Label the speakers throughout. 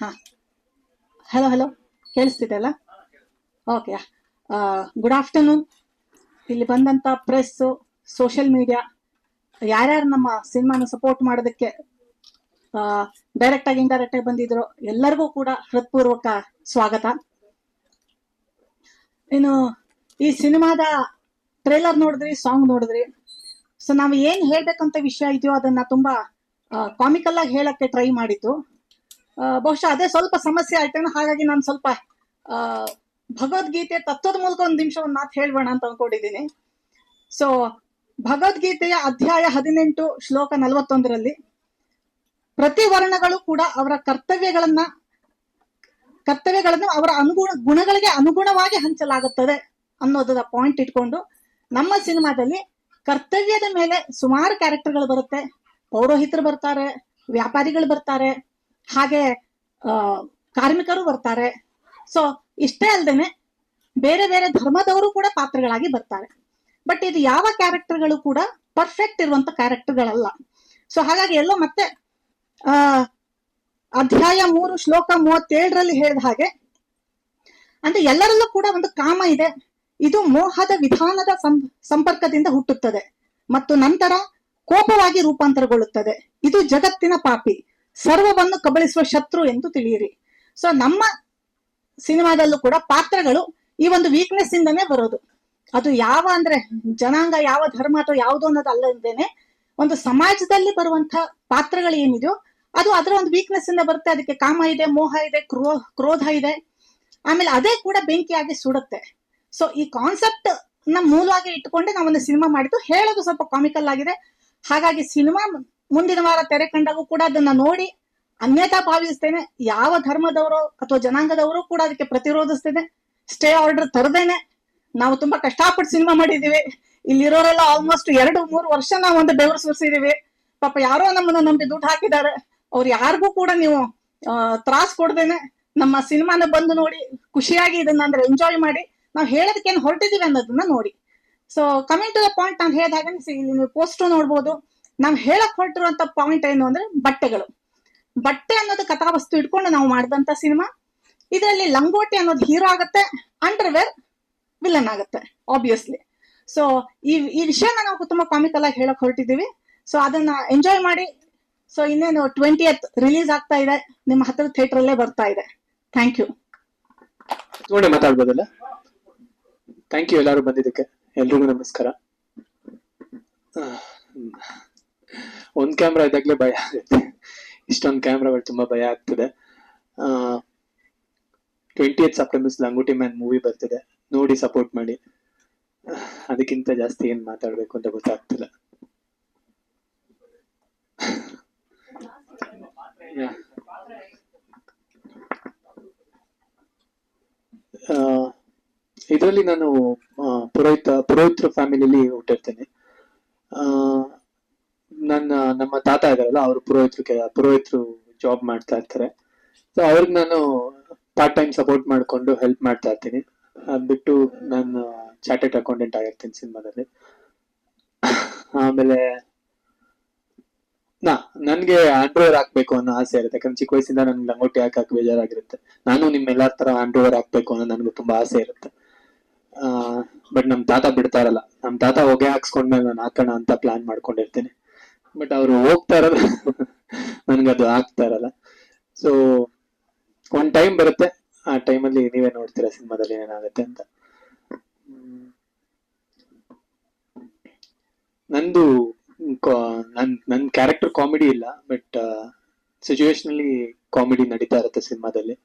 Speaker 1: ಹಾ, hello hello, ಕೇಳಿಸ್ತಿದೆ ಅಲ್ಲ? ಓಕೆ. Good afternoon. ಇಲ್ಲಿ ಬಂದಂತ ಪ್ರೆಸ್, ಸೋಷಿಯಲ್ ಮೀಡಿಯಾ, ಯಾರ್ಯಾರು ನಮ್ಮ ಸಿನಿಮಾನ ಸಪೋರ್ಟ್ ಮಾಡೋದಕ್ಕೆ ಡೈರೆಕ್ಟ್ ಆಗಿ ಇಂಡೈರೆಕ್ಟ್ ಆಗಿ ಬಂದಿದ್ರು ಎಲ್ಲರಿಗೂ ಕೂಡ ಹೃತ್ಪೂರ್ವಕ ಸ್ವಾಗತ. ಇನ್ನು ಈ ಸಿನಿಮಾದ ಟ್ರೇಲರ್ ನೋಡಿದ್ರಿ, ಸಾಂಗ್ ನೋಡಿದ್ರಿ. ಸೊ ನಾವು ಏನ್ ಹೇಳ್ಬೇಕಂತ ವಿಷಯ ಇದೆಯೋ ಅದನ್ನ ತುಂಬಾ ಕಾಮಿಕಲ್ ಆಗಿ ಹೇಳಕ್ಕೆ ಟ್ರೈ ಮಾಡಿದ್ದು. ಬಹುಶಃ ಅದೇ ಸ್ವಲ್ಪ ಸಮಸ್ಯೆ ಆಯ್ತೇನೋ, ಹಾಗಾಗಿ ನಾನು ಸ್ವಲ್ಪ ಭಗವದ್ಗೀತೆ ತತ್ವದ ಮೂಲಕ ಒಂದು ನಿಮಿಷ ಒಂದು ಮಾತು ಹೇಳ್ಬೇಡ ಅಂತ ಅನ್ಕೊಂಡಿದ್ದೀನಿ. ಸೊ ಭಗವದ್ಗೀತೆಯ ಅಧ್ಯಾಯ 18 ಶ್ಲೋಕ 41ರಲ್ಲಿ ಪ್ರತಿ ವರ್ಣಗಳು ಕೂಡ ಅವರ ಕರ್ತವ್ಯಗಳನ್ನ ಅವರ ಗುಣಗಳಿಗೆ ಅನುಗುಣವಾಗಿ ಹಂಚಲಾಗುತ್ತದೆ ಅನ್ನೋದರ ಪಾಯಿಂಟ್ ಇಟ್ಕೊಂಡು ನಮ್ಮ ಸಿನಿಮಾದಲ್ಲಿ ಕರ್ತವ್ಯದ ಮೇಲೆ ಸುಮಾರು ಕ್ಯಾರೆಕ್ಟರ್ಗಳು ಬರುತ್ತೆ. ಪೌರೋಹಿತರು ಬರ್ತಾರೆ, ವ್ಯಾಪಾರಿಗಳು ಬರ್ತಾರೆ, ಹಾಗೆ ಕಾರ್ಮಿಕರು ಬರ್ತಾರೆ. ಸೊ ಇಷ್ಟೇ ಅಲ್ಲದೇನೆ ಬೇರೆ ಬೇರೆ ಧರ್ಮದವರು ಕೂಡ ಪಾತ್ರಗಳಾಗಿ ಬರ್ತಾರೆ. ಬಟ್ ಇದು ಯಾವ ಕ್ಯಾರೆಕ್ಟರ್ಗಳು ಕೂಡ ಪರ್ಫೆಕ್ಟ್ ಇರುವಂತ ಕ್ಯಾರೆಕ್ಟರ್ಗಳಲ್ಲ. ಸೊ ಹಾಗಾಗಿ ಎಲ್ಲೋ ಮತ್ತೆ ಅಧ್ಯಾಯ 3 ಶ್ಲೋಕ 37ರಲ್ಲಿ ಹೇಳಿದ ಹಾಗೆ, ಅಂದ್ರೆ ಎಲ್ಲರಲ್ಲೂ ಕೂಡ ಒಂದು ಕಾಮ ಇದೆ. ಇದು ಮೋಹದ ವಿಧಾನದ ಸಂಪರ್ಕದಿಂದ ಹುಟ್ಟುತ್ತದೆ ಮತ್ತು ನಂತರ ಕೋಪವಾಗಿ ರೂಪಾಂತರಗೊಳ್ಳುತ್ತದೆ. ಇದು ಜಗತ್ತಿನ ಪಾಪಿ, ಸರ್ವವನ್ನು ಕಬಳಿಸುವ ಶತ್ರು ಎಂದು ತಿಳಿಯಿರಿ. ಸೊ ನಮ್ಮ ಸಿನಿಮಾದಲ್ಲೂ ಕೂಡ ಪಾತ್ರಗಳು ಈ ಒಂದು ವೀಕ್ನೆಸ್ ಇಂದನೇ ಬರೋದು. ಅದು ಯಾವ ಅಂದ್ರೆ ಜನಾಂಗ, ಯಾವ ಧರ್ಮ ಅಥವಾ ಯಾವುದು ಅನ್ನೋದು ಅಲ್ಲದೇನೆ ಒಂದು ಸಮಾಜದಲ್ಲಿ ಬರುವಂತ ಪಾತ್ರಗಳು ಏನಿದೆಯೋ ಅದು ಅದರ ಒಂದು ವೀಕ್ನೆಸ್ ಇಂದ ಬರುತ್ತೆ. ಅದಕ್ಕೆ ಕಾಮ ಇದೆ, ಮೋಹ ಇದೆ, ಕ್ರೋಧ ಇದೆ, ಆಮೇಲೆ ಅದೇ ಕೂಡ ಬೆಂಕಿಯಾಗಿ ಸುಡುತ್ತೆ. ಸೊ ಈ ಕಾನ್ಸೆಪ್ಟ್ ನ ಮೂಲವಾಗಿ ಇಟ್ಕೊಂಡೆ ನಾವೊಂದು ಸಿನಿಮಾ ಮಾಡಿದ್ದು. ಹೇಳೋದು ಸ್ವಲ್ಪ ಕಾಮಿಕಲ್ ಆಗಿದೆ. ಹಾಗಾಗಿ ಸಿನಿಮಾ ಮುಂದಿನ ವಾರ ತೆರೆ ಕಂಡಾಗೂ ಕೂಡ ಅದನ್ನ ನೋಡಿ ಅನ್ಯತಾ ಭಾವಿಸ್ತೇನೆ. ಯಾವ ಧರ್ಮದವರು ಅಥವಾ ಜನಾಂಗದವರು ಕೂಡ ಅದಕ್ಕೆ ಪ್ರತಿರೋಧಿಸ್ತೇನೆ. ಸ್ಟೇ ಆರ್ಡರ್ ತರದೇನೆ ನಾವು ತುಂಬಾ ಕಷ್ಟಪಟ್ಟು ಸಿನಿಮಾ ಮಾಡಿದೀವಿ. ಇಲ್ಲಿರೋರೆಲ್ಲ ಆಲ್ಮೋಸ್ಟ್ 2-3 ವರ್ಷ ನಾವು ಒಂದು ಬೆವರು ಸುರಿಸಿದೀವಿ. ಪಾಪ ಯಾರೋ ನಮ್ಮನ್ನ ನಂಬಿ ದುಡ್ಡು ಹಾಕಿದ್ದಾರೆ. ಅವ್ರು ಯಾರಿಗೂ ಕೂಡ ನೀವು ತ್ರಾಸ್ ಕೊಡ್ದೇನೆ ನಮ್ಮ ಸಿನಿಮಾನ ಬಂದು ನೋಡಿ ಖುಷಿಯಾಗಿ ಇದನ್ನ ಅಂದ್ರೆ ಎಂಜಾಯ್ ಮಾಡಿ ನಾವು ಹೇಳೋದಕ್ಕೆ ಏನ್ ಹೊರಟಿದೀವಿ ಅನ್ನೋದನ್ನ ನೋಡಿ. So coming to the point, ನಾನು ಹೇಳಿದಾಗ ನೀವು ಪೋಸ್ಟರ್ ನೋಡ್ಬೋದು. ನಾವು ಹೇಳಕ್ ಹೊರಟಿರುವಂತ ಪಾಯಿಂಟ್ ಏನು ಅಂದ್ರೆ ಬಟ್ಟೆ ಅನ್ನೋದು ಕಥಾವಸ್ತು ಇಟ್ಕೊಂಡು ನಾವು ಮಾಡಿದಂತ ಸಿನಿಮಾ. ಇದರಲ್ಲಿ ಲಂಗೋಟಿ ಅನ್ನೋದು ಹೀರೋ ಆಗುತ್ತೆ, ಅಂಡರ್ವೇರ್ ವಿಲನ್ ಆಗುತ್ತೆ ಆಬ್ವಿಯಸ್ಲಿ. ಸೊ ಈ ವಿಷಯನ ನಾವು ತುಂಬಾ ಕಾಮಿಕಲ್ ಆಗಿ ಹೇಳಕ್ ಹೊರಟಿದೀವಿ. ಸೊ ಅದನ್ನ ಎಂಜಾಯ್ ಮಾಡಿ. ಸೊ ಇನ್ನೇನು 20th ರಿಲೀಸ್ ಆಗ್ತಾ ಇದೆ, ನಿಮ್ಮ ಹತ್ತಿರ ಥಿಯೇಟರ್ ಅಲ್ಲೇ ಬರ್ತಾ ಇದೆ. Thank you.
Speaker 2: ನೋಡಿ ಮಾತಾಡ್ಬೋದಲ್ಲ? ಥ್ಯಾಂಕ್ ಯು ಎಲ್ಲರೂ ಬಂದಿದ್ದಕ್ಕೆ. ಎಲ್ರಿಗೂ ನಮಸ್ಕಾರ. ಒಂದ್ ಕ್ಯಾಮ್ರಾ ಇದ್ದಾಗ್ಲೇ ಭಯ ಆಗುತ್ತೆ. ಇಷ್ಟೊಂದು ಕ್ಯಾಮ್ರಾಗಳು ತುಂಬಾ ಭಯ ಆಗ್ತದೆ. 20th ಸೆಪ್ಟೆಂಬರ್ ಲಂಗೋಟಿ ಮ್ಯಾನ್ ಮೂವಿ ಬರ್ತಿದೆ, ನೋಡಿ ಸಪೋರ್ಟ್ ಮಾಡಿ. ಅದಕ್ಕಿಂತ ಜಾಸ್ತಿ ಏನ್ ಮಾತಾಡ್ಬೇಕು ಅಂತ ಗೊತ್ತಾಗ್ತಿಲ್ಲ. ಇದರಲ್ಲಿ ನಾನು ಪುರೋಹಿತರ ಫ್ಯಾಮಿಲಿಲಿ ಹುಟ್ಟಿರ್ತೇನೆ. ನಮ್ಮ ತಾತ ಇದಾರಲ್ಲ, ಅವರು ಪುರೋಹಿತರು ಜಾಬ್ ಮಾಡ್ತಾ ಇರ್ತಾರೆ. ಸೊ ಅವ್ರಿಗೆ ನಾನು ಪಾರ್ಟ್ ಟೈಮ್ ಸಪೋರ್ಟ್ ಮಾಡ್ಕೊಂಡು ಹೆಲ್ಪ್ ಮಾಡ್ತಾ ಇರ್ತೀನಿ. ಅದ್ ಬಿಟ್ಟು ನಾನು ಚಾರ್ಟೆಡ್ ಅಕೌಂಟೆಂಟ್ ಆಗಿರ್ತೀನಿ ಸಿನಿಮಾದಲ್ಲಿ. ಆಮೇಲೆ ನನ್ಗೆ ಆಂಡ್ರೋವರ್ ಹಾಕ್ಬೇಕು ಅನ್ನೋ ಆಸೆ ಇರುತ್ತೆ. ಯಾಕಂದ್ರೆ ಚಿಕ್ಕ ವಯಸ್ಸಿಂದ ನನ್ಗೆ ಲಂಗೋಟಿ ಹಾಕಕ್ ಬೇಜಾರಾಗಿರುತ್ತೆ. ನಾನು ನಿಮ್ಮೆಲ್ಲರ ತರ ಆಂಡ್ರೋವರ್ ಹಾಕ್ಬೇಕು ಅನ್ನೋ ನನ್ಗೂ ತುಂಬಾ ಆಸೆ ಇರುತ್ತೆ. ಬಟ್ ನಮ್ ತಾತ ಬಿಡ್ತಾ ಇರಲ್ಲ. ನಮ್ ತಾತ ಹೊಗೆ ಹಾಕ್ಸ್ಕೊಂಡ್ಮೇಲೆ ನಾನು ಹಾಕೋಣ ಅಂತ ಪ್ಲಾನ್ ಮಾಡ್ಕೊಂಡಿರ್ತೀನಿ. ಬಟ್ ಅವ್ರು ಹೋಗ್ತಾ ಇರಲ್ಲ, ನನ್ಗದು ಆಗ್ತಾ ಇರಲ್ಲ. ಸೊ ಒಂದ್ ಟೈಮ್ ಬರುತ್ತೆ, ಆ ಟೈಮಲ್ಲಿ ನೀವೇ ನೋಡ್ತೀರಾ ಸಿನಿಮಾದಲ್ಲಿ ಏನಾಗುತ್ತೆ ಅಂತ. ನನ್ ಕ್ಯಾರೆಕ್ಟರ್ ಕಾಮಿಡಿ ಇಲ್ಲ, ಬಟ್ ಸಿಚುವೇಶನಲ್ಲಿ ಕಾಮಿಡಿ ನಡೀತಾ ಇರುತ್ತೆ ಸಿನಿಮಾದಲ್ಲಿ.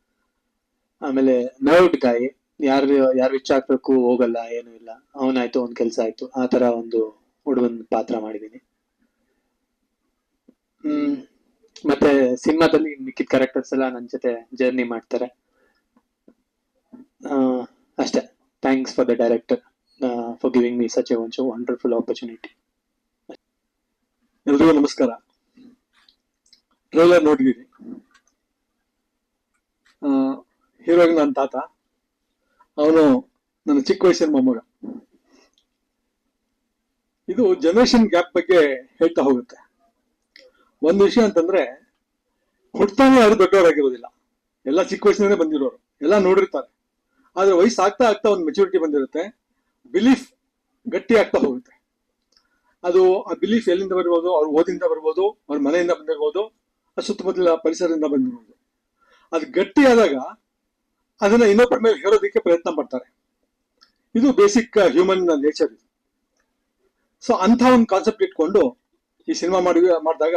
Speaker 2: ಆಮೇಲೆ ನರ್ವ್ಡ್ ಗಾಯ್, ಯಾರು ಇಚ್ಛೆ ಹಾಕ್ಬೇಕು ಹೋಗಲ್ಲ, ಏನು ಇಲ್ಲ, ಅವನಾಯ್ತು ಒಂದ್ ಕೆಲ್ಸ ಆಯ್ತು, ಆ ತರ ಒಂದು ಹುಡುಗನ್ ಪಾತ್ರ ಮಾಡಿದೀನಿ. ಮತ್ತೆ ಸಿನಿಮಾದಲ್ಲಿ ಮಿಕ್ಕಿದ ಕ್ಯಾರೆಕ್ಟರ್ಸ್ ಎಲ್ಲ ನನ್ನ ಜೊತೆ ಜರ್ನಿ ಮಾಡ್ತಾರೆ. ಅಷ್ಟೇ. Thanks for the director for giving me such A wonderful opportunity.
Speaker 3: ಎಲ್ರಿಗೂ ನಮಸ್ಕಾರ. ಟ್ರೈಲರ್ ನೋಡಿದೀನಿ. ಹೀರೋಗೆ ನನ್ನ ತಾತ, ಅವನು ನನ್ನ ಚಿಕ್ಕ ವಯಸ್ಸಿನ ಮೊಮ್ಮಗ. ಇದು ಜನರೇಷನ್ ಗ್ಯಾಪ್ ಬಗ್ಗೆ ಹೇಳ್ತಾ ಹೋಗುತ್ತೆ. ಒಂದು ವಿಷಯ ಅಂತಂದ್ರೆ, ಹುಟ್ಟಾನೆ ಯಾರು ದೊಡ್ಡವರಾಗಿರೋದಿಲ್ಲ. ಎಲ್ಲ ಚಿಕ್ಕ ವಯಸ್ಸಿನಿಂದ ಬಂದಿರೋರು, ಎಲ್ಲ ನೋಡಿರ್ತಾರೆ. ಆದ್ರೆ ವಯಸ್ಸು ಆಗ್ತಾ ಆಗ್ತಾ ಒಂದು ಮೆಚುರಿಟಿ ಬಂದಿರುತ್ತೆ, ಬಿಲೀಫ್ ಗಟ್ಟಿ ಆಗ್ತಾ ಹೋಗುತ್ತೆ. ಅದು ಆ ಬಿಲೀಫ್ ಎಲ್ಲಿಂದ ಬರ್ಬೋದು? ಅವ್ರ ಓದಿಂದ ಬರ್ಬೋದು, ಅವ್ರ ಮನೆಯಿಂದ ಬಂದಿರ್ಬೋದು, ಸುತ್ತಮುತ್ತಲ ಪರಿಸರದಿಂದ ಬಂದಿರ್ಬೋದು. ಅದು ಗಟ್ಟಿ ಆದಾಗ ಅದನ್ನ ಇನ್ನೊಬ್ಬರ ಮೇಲೆ ಹೇಳೋದಕ್ಕೆ ಪ್ರಯತ್ನ ಪಡ್ತಾರೆ. ಇದು ಬೇಸಿಕ್ ಹ್ಯೂಮನ್ ನೇಚರ್ ಇದು. ಸೊ ಅಂತ ಒಂದು ಕಾನ್ಸೆಪ್ಟ್ ಇಟ್ಕೊಂಡು ಈ ಸಿನಿಮಾ ಮಾಡಿದಾಗ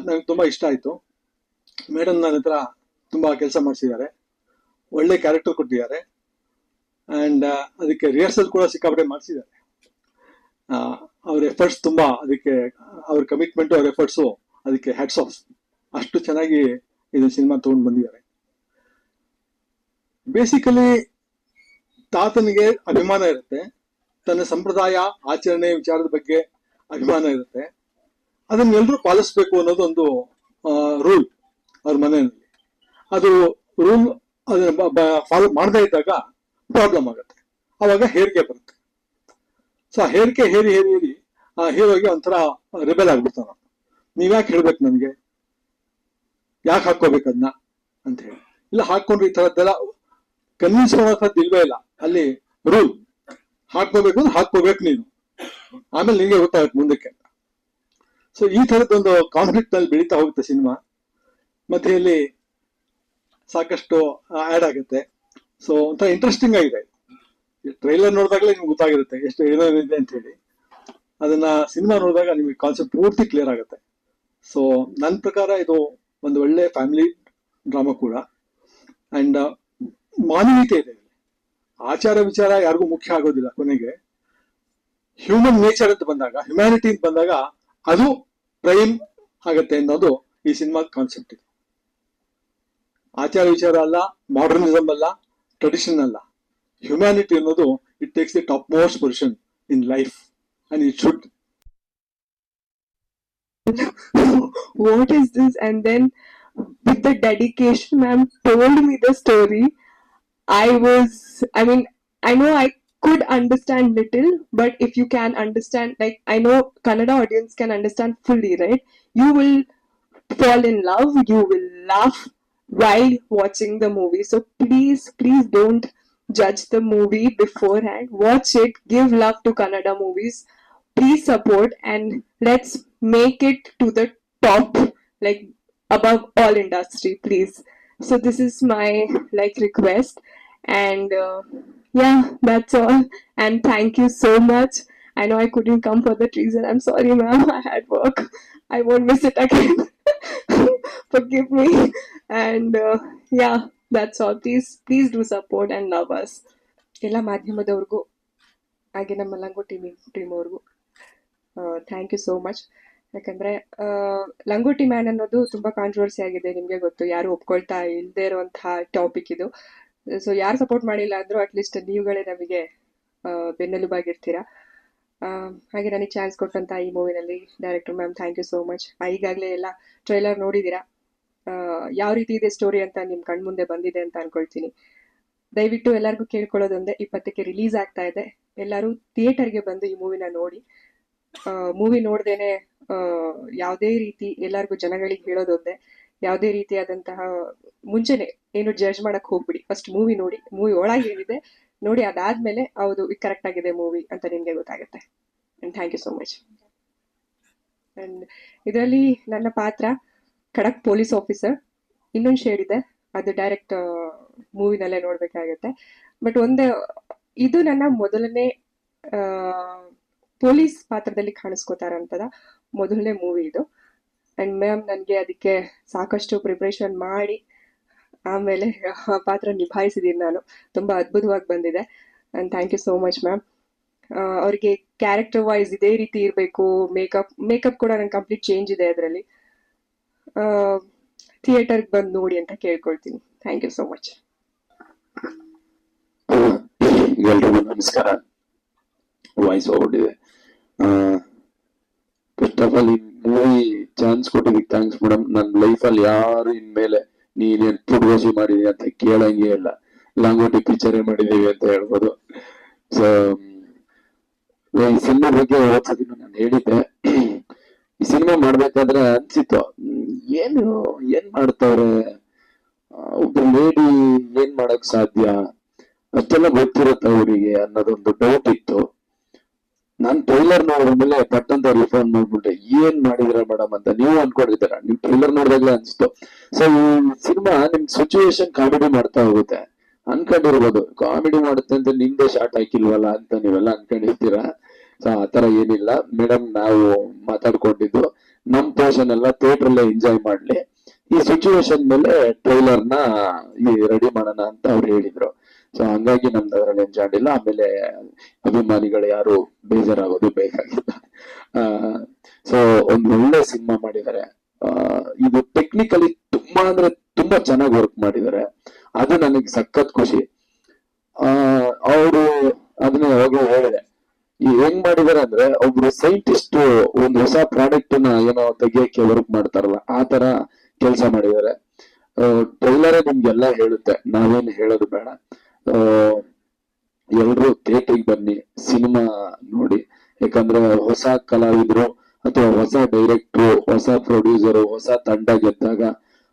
Speaker 3: ನನಗೆ ತುಂಬಾ ಇಷ್ಟ ಆಯ್ತು. ಮೇಡಮ್ ನನ್ನ ಹತ್ರ ತುಂಬಾ ಕೆಲಸ ಮಾಡಿಸಿದ್ದಾರೆ, ಒಳ್ಳೆ ಕ್ಯಾರೆಕ್ಟರ್ ಕೊಟ್ಟಿದ್ದಾರೆ, ಅಂಡ್ ಅದಕ್ಕೆ ರಿಹರ್ಸಲ್ ಕೂಡ ಸಿಕ್ಕಾಪಟ್ಟೆ ಮಾಡಿಸಿದ್ದಾರೆ. ಅವ್ರ ಎಫರ್ಟ್ಸ್ ತುಂಬಾ, ಅದಕ್ಕೆ ಅವ್ರ ಕಮಿಟ್ಮೆಂಟ್, ಅವ್ರ ಎಫರ್ಟ್ಸು ಅದಕ್ಕೆ ಹ್ಯಾಟ್ಸ್ ಆಫ್. ಅಷ್ಟು ಚೆನ್ನಾಗಿ ಇದು ಸಿನಿಮಾ ತಗೊಂಡು ಬಂದಿದ್ದಾರೆ. ಬೇಸಿಕಲಿ ತಾತನಿಗೆ ಅಭಿಮಾನ ಇರುತ್ತೆ, ತನ್ನ ಸಂಪ್ರದಾಯ ಆಚರಣೆ ವಿಚಾರದ ಬಗ್ಗೆ ಅಭಿಮಾನ ಇರುತ್ತೆ. ಅದನ್ನೆಲ್ಲರೂ ಪಾಲಿಸ್ಬೇಕು ಅನ್ನೋದು ಒಂದು ರೂಲ್ ಅವ್ರ ಮನೆಯಲ್ಲಿ. ಅದು ರೂಲ್ ಅದನ್ನ ಫಾಲೋ ಮಾಡದೇ ಇದ್ದಾಗ ಪ್ರಾಬ್ಲಮ್ ಆಗುತ್ತೆ, ಅವಾಗ ಹೇರಿಕೆ ಬರುತ್ತೆ. ಸೊ ಆ ಹೇರಿಕೆ ಹೇರಿ ಆ ಹೀರೋಗೆ ಒಂಥರ ರೆಬೆಲ್ ಆಗ್ಬಿಡ್ತಾನ. ನೀವ್ಯಾಕೆ ಹೇಳ್ಬೇಕು ನನ್ಗೆ, ಯಾಕೆ ಹಾಕೋಬೇಕು ಅದನ್ನ ಅಂತ ಹೇಳಿ. ಇಲ್ಲ ಹಾಕೊಂಡ್ರೆ ಈ ತರದ್ದೆಲ್ಲ ಕನ್ವಿನ್ಸ್ ಮಾಡೋದು ಇಲ್ವೇ ಇಲ್ಲ. ಅಲ್ಲಿ ರೂಲ್ ಹಾಕೋಬೇಕು ಅಂದ್ರೆ ಹಾಕೋಬೇಕು ನೀನು, ಆಮೇಲೆ ನಿಂಗೆ ಗೊತ್ತಾಗುತ್ತೆ ಮುಂದಕ್ಕೆ. ಸೊ ಈ ತರದೊಂದು ಕಾನ್ಫ್ಲಿಕ್ಟ್ ನಲ್ಲಿ ಬೆಳೀತಾ ಹೋಗುತ್ತೆ ಸಿನಿಮಾ. ಮತ್ತೆ ಇಲ್ಲಿ ಸಾಕಷ್ಟು ಆಡ್ ಆಗುತ್ತೆ. ಸೊ ಒಂಥರ ಇಂಟ್ರೆಸ್ಟಿಂಗ್ ಆಗಿದೆ. ಟ್ರೈಲರ್ ನೋಡಿದಾಗಲೇ ನಿಮ್ಗೆ ಗೊತ್ತಾಗಿರುತ್ತೆ ಎಷ್ಟು ಏನೇನಿದೆ ಅಂತ ಹೇಳಿ. ಅದನ್ನ ಸಿನಿಮಾ ನೋಡಿದಾಗ ನಿಮ್ಗೆ ಕಾನ್ಸೆಪ್ಟ್ ಪೂರ್ತಿ ಕ್ಲಿಯರ್ ಆಗುತ್ತೆ. ಸೊ ನನ್ನ ಪ್ರಕಾರ ಇದು ಒಂದು ಒಳ್ಳೆ ಫ್ಯಾಮಿಲಿ ಡ್ರಾಮಾ ಕೂಡ. ಅಂಡ್ ಮಾನವೀಯತೆ ಇದೆ. ಆಚಾರ ವಿಚಾರ ಯಾರಿಗೂ ಮುಖ್ಯ ಆಗೋದಿಲ್ಲ. ಕೊನೆಗೆ ಹ್ಯೂಮನ್ ನೇಚರ್ ಅಂತ ಬಂದಾಗ, ಹ್ಯುಮ್ಯಾನಿಟಿ ಅಂತ ಬಂದಾಗ ಅದು ಪ್ರೈಮ್ ಆಗತ್ತೆ ಅನ್ನೋದು ಈ ಸಿನಿಮಾದ ಕಾನ್ಸೆಪ್ಟ್. ಇದು ಆಚಾರ ವಿಚಾರ ಅಲ್ಲ, ಮಾಡರ್ನಿಸಮ್ ಅಲ್ಲ, ಟ್ರೆಡಿಷನ್ ಅಲ್ಲ. ಹ್ಯುಮ್ಯಾನಿಟಿ ಅನ್ನೋದು it takes the top most position in life and it should.
Speaker 4: What is this? And then with the dedication ma'am told me the story, I mean, I know I could understand little, but if you can understand, like, I know Kannada audience can understand fully, right? You will fall in love, you will laugh while watching the movie. So please don't judge the movie beforehand. Watch it, give love to Kannada movies. Please support and let's make it to the top, like above all industry, please. So this is my like request, and yeah, that's all. And thank you so much. I know I couldn't come for that reason. I'm sorry ma'am, I had work. I won't miss it again. Forgive me. And yeah, that's all. Please do support and love us. ಎಲ್ಲ ಮಾಧ್ಯಮದವ್ರಿಗೂ ಹಾಗೆ ನಮ್ಮ ಲಂಗೋಟಿ team ಅವ್ರಿಗೂ thank you so much. ಯಾಕಂದ್ರೆ ಲಂಗೋಟಿ man ಅನ್ನೋದು ತುಂಬಾ controversy ಆಗಿದೆ, ನಿಮ್ಗೆ ಗೊತ್ತು. ಯಾರು ಒಪ್ಕೊಳ್ತಾ ಇಲ್ಲದೆ ಇರುವಂತಹ ಟಾಪಿಕ್ ಇದು. ಸೊ ಯಾರು ಸಪೋರ್ಟ್ ಮಾಡಿಲ್ಲ ಅಂದ್ರೂ ಅಟ್ಲೀಸ್ಟ್ ನೀವುಗಳೇ ನಮಗೆ ಬೆನ್ನೆಲುಬಾಗಿರ್ತೀರಾ. ಹಾಗೆ ನನಗೆ ಚಾನ್ಸ್ ಕೊಟ್ಟಂತ ಈ ಮೂವಿನಲ್ಲಿ director ma'am thank you so much. ಈಗಾಗಲೇ ಎಲ್ಲ ಟ್ರೈಲರ್ ನೋಡಿದ್ದೀರಾ, ಯಾವ ರೀತಿ ಇದೆ ಸ್ಟೋರಿ ಅಂತ ನಿಮ್ ಕಣ್ಮುಂದೆ ಬಂದಿದೆ ಅಂತ ಅನ್ಕೊಳ್ತೀನಿ. ದಯವಿಟ್ಟು ಎಲ್ಲರಿಗೂ ಕೇಳ್ಕೊಳ್ಳೋದೊಂದೇ, 20ಕ್ಕೆ ರಿಲೀಸ್ ಆಗ್ತಾ ಇದೆ. ಎಲ್ಲರೂ ಥಿಯೇಟರ್ಗೆ ಬಂದು ಈ ಮೂವಿನ ನೋಡಿ. ಮೂವಿ ನೋಡ್ದೇನೆ ಯಾವುದೇ ರೀತಿ ಎಲ್ಲರಿಗೂ ಜನಗಳಿಗೆ ಹೇಳೋದೊಂದೇ, ಯಾವುದೇ ರೀತಿಯಾದಂತಹ ಮುಂಚೆನೆ ಏನು ಜಡ್ಜ್ ಮಾಡಕ್ ಹೋಗ್ಬಿಡಿ. ಫಸ್ಟ್ ಮೂವಿ ನೋಡಿ, ಮೂವಿ ಒಳಗೆ ಏನಿದೆ ನೋಡಿ, ಅದಾದ್ಮೇಲೆ ಹೌದು ಇದು ಕರೆಕ್ಟ್ ಆಗಿದೆ ಮೂವಿ ಅಂತ ನಿಮ್ಗೆ ಗೊತ್ತಾಗುತ್ತೆ. And thank you so much. And ಇದರಲ್ಲಿ ನನ್ನ ಪಾತ್ರ ಖಡಕ್ ಪೊಲೀಸ್ ಆಫೀಸರ್. ಇನ್ನೊಂದು ಶೇಡ್ ಇದೆ, ಅದು ಡೈರೆಕ್ಟ್ ಮೂವಿನಲ್ಲೇ ನೋಡ್ಬೇಕಾಗತ್ತೆ. ಬಟ್ ಇದು ನನ್ನ ಮೊದಲನೇ ಪೊಲೀಸ್ ಪಾತ್ರದಲ್ಲಿ ಕಾಣಿಸ್ಕೋತಾರಂತದ ಮೊದಲನೇ ಮೂವಿ ಇದು. ಅಂಡ್ ಮ್ಯಾಮ್ ನನಗೆ ಅದಕ್ಕೆ ಸಾಕಷ್ಟು ಪ್ರಿಪ್ರೇಷನ್ ಮಾಡಿ ಆಮೇಲೆ ಆ ಪಾತ್ರ ನಿಭಾಯಿಸಿದ್ದೀನಿ ನಾನು. ತುಂಬಾ ಅದ್ಭುತವಾಗಿ ಬಂದಿದೆ. And thank you so much ma'am. ಅವ್ರಿಗೆ ಕ್ಯಾರೆಕ್ಟರ್ ವೈಸ್ ಇದೇ ರೀತಿ ಇರಬೇಕು. ಮೇಕಪ್ ಕೂಡ ನಂಗೆ ಕಂಪ್ಲೀಟ್ ಚೇಂಜ್ ಇದೆ ಅದರಲ್ಲಿ. ಥಿಯೇಟರ್ಗೆ ಬಂದು ನೋಡಿ ಅಂತ ಕೇಳ್ಕೊಳ್ತೀನಿ. Thank you so much.
Speaker 5: ಎಲ್ರಿಗೂ ನಮಸ್ಕಾರ. ವಾಯ್ಸ್ ಹೋಗ್ಬಿಟ್ಟಿದೆ. ಫಸ್ಟ್ ಆಫ್ ಆಲ್ ಈ ಮೂವಿ ಚಾನ್ಸ್ ಕೊಟ್ಟಿದ್ದಕ್ಕೆ ಥ್ಯಾಂಕ್ಸ್ ಮೇಡಮ್. ನನ್ನ ಲೈಫಲ್ಲಿ ಯಾರು ಇನ್ಮೇಲೆ ನೀನೇನ್ ಪುಡ್ಗೋಸಿ ಮಾಡಿದೀನಿ ಅಂತ ಕೇಳಂಗೆ ಇಲ್ಲ, ಲಂಗೋಟಿ ಪಿಕ್ಚರೇ ಮಾಡಿದೀವಿ ಅಂತ ಹೇಳ್ಬೋದು. ಸೊ ಈ ಸಿನಿಮಾ ಬಗ್ಗೆ ಓದ್ಸೋದಿನ್ನು ನಾನು ಹೇಳಿದ್ದೆ. ಈ ಸಿನಿಮಾ ಮಾಡ್ಬೇಕಾದ್ರೆ ಅನ್ಸಿತ್ತು, ಏನ್ ಮಾಡ್ತಾವ್ರೆ ಒಬ್ಬ ಲೇಡಿ ಏನ್ ಮಾಡಕ್ ಸಾಧ್ಯ, ಅಷ್ಟೆಲ್ಲ ಗೊತ್ತಿರುತ್ತೆ ಅವರಿಗೆ ಅನ್ನೋದೊಂದು ಡೌಟ್ ಇತ್ತು. ನಾನ್ ಟ್ರೈಲರ್ ನೋಡಿದ್ಮೇಲೆ ಪಟ್ಟಂತ ಅವ್ರಿಗೆ ಫೋನ್ ಮಾಡ್ಬಿಟ್ಟೆ, ಏನ್ ಮಾಡಿದ್ರ ಮೇಡಮ್ ಅಂತ. ನೀವು ಅನ್ಕೊಂಡಿದ್ದೀರಾ, ನೀವು ಟ್ರೈಲರ್ ನೋಡಿದಾಗ್ಲೇ ಅನ್ಸ್ತು. ಸೊ ಈ ಸಿನಿಮಾ ನಿಮ್ ಸಿಚುವೇಶನ್ ಕಾಮಿಡಿ ಮಾಡ್ತಾ ಹೋಗುತ್ತೆ. ಅನ್ಕೊಂಡಿರ್ಬೋದು ಕಾಮಿಡಿ ಮಾಡುತ್ತೆ ಅಂತ ನಿಮ್ದೇ ಶಾರ್ಟ್ ಹಾಕಿಲ್ವಲ್ಲ ಅಂತ ನೀವೆಲ್ಲ ಅನ್ಕೊಂಡಿರ್ತೀರಾ. ಸೊ ಆತರ ಏನಿಲ್ಲ ಮೇಡಮ್, ನಾವು ಮಾತಾಡ್ಕೊಂಡಿದ್ದು ನಮ್ ಪೋರ್ಷನ್ ಎಲ್ಲ ಥಿಯೇಟರ್ ಅಲ್ಲೇ ಎಂಜಾಯ್ ಮಾಡ್ಲಿ, ಈ ಸಿಚುವೇಶನ್ ಮೇಲೆ ಟ್ರೈಲರ್ ನ ರೆಡಿ ಮಾಡೋಣ ಅಂತ ಅವ್ರು ಹೇಳಿದ್ರು. ಸೊ ಹಂಗಾಗಿ ನಮ್ದು ಅದ್ರಲ್ಲಿ ಎಂಜಾಯ್ ಇಲ್ಲ. ಆಮೇಲೆ ಅಭಿಮಾನಿಗಳು ಯಾರು ಬೇಜಾರಾಗೋದು ಬೇಕಾಗಿಲ್ಲ. ಸೊ ಒಂದ್ ಒಳ್ಳೆ ಸಿನಿಮಾ ಮಾಡಿದ್ದಾರೆ. ಇದು ಟೆಕ್ನಿಕಲಿ ತುಂಬಾ ಅಂದ್ರೆ ತುಂಬಾ ಚೆನ್ನಾಗಿ ವರ್ಕ್ ಮಾಡಿದ್ದಾರೆ. ಅದು ನನಗೆ ಸಖತ್ ಖುಷಿ. ಅವರು ಅದನ್ನ ಯಾವಾಗ್ಲೂ ಹೇಳಿದೆ, ಈ ಹೆಂಗ್ ಮಾಡಿದಾರೆ ಅಂದ್ರೆ ಒಬ್ರು ಸೈಂಟಿಸ್ಟ್ ಒಂದು ಹೊಸ ಪ್ರಾಡಕ್ಟ್ ನ ಏನೋ ತೆಗಿಯಕ್ಕೆ ವರ್ಕ್ ಮಾಡ್ತಾರಲ್ಲ, ಆ ತರ ಕೆಲಸ ಮಾಡಿದ್ದಾರೆ. ಟ್ರೈಲರೇ ನಿಮ್ಗೆಲ್ಲ ಹೇಳುತ್ತೆ, ನಾವೇನ್ ಹೇಳೋದು ಬೇಡ. ಎಲ್ರು ಥಿಯೇಟರ್ಗೆ ಬನ್ನಿ, ಸಿನಿಮಾ ನೋಡಿ. ಯಾಕಂದ್ರೆ ಹೊಸ ಕಲಾವಿದ್ರು ಅಥವಾ ಹೊಸ ಡೈರೆಕ್ಟ್ರು, ಹೊಸ ಪ್ರೊಡ್ಯೂಸರು, ಹೊಸ ತಂಡ ಗೆದ್ದಾಗ